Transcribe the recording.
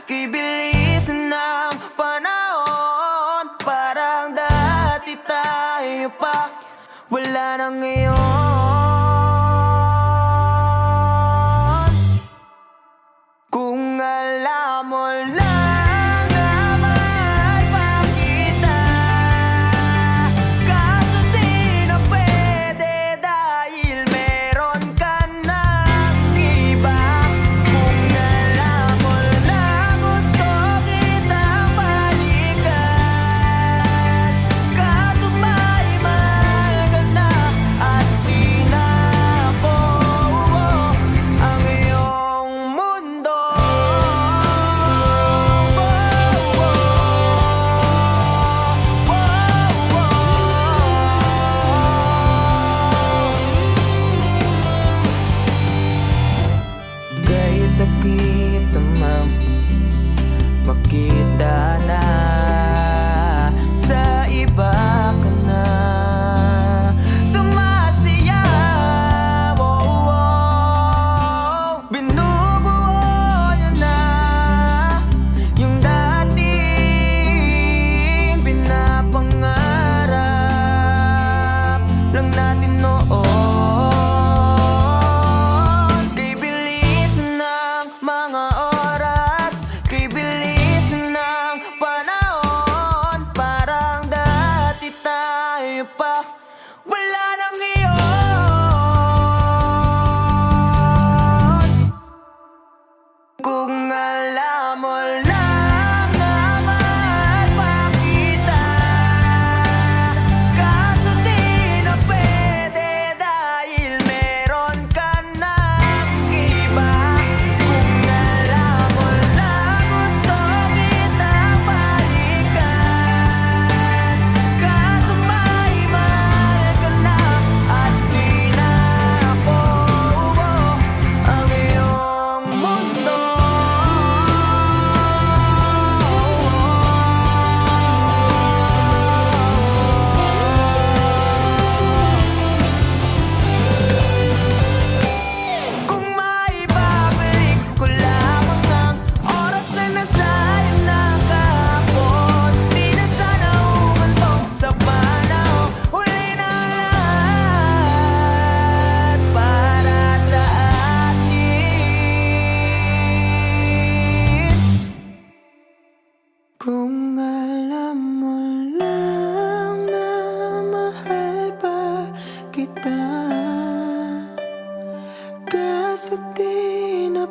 Kay bilis ng panahon, parang dati tayo pa, wala na ngayon. Kung alam mo lang na mahal pa kita, kaso di na pwede dahil meron ka ng iba. Kung alam mo lang gusto kitang balikan, kaso may mahal ka na at di na ako ang iyong mundo. Kay sakit naman makita na sa iba ka na sumasayaw. Binubuo niya na yung dating pinapangarap lang natin noon. Kay bilis ng mga oras, kay bilis ng panahon, parang dati tayo pa, wala na ngayon. Kung alam mo lang na mahal pa kita, kaso di na pwede dahil meron ka ng iba. Kung alam mo lang gusto kitang balikan, kaso may mahal ka na at di na ako ang iyong mundo. Kung maibabalik ko lamang ang oras na nasayang ng kahapon, di na sana humantong sa panahon. Huli na lahat para sa atin. Kung alam mo lang na mahal pa kita, kaso di na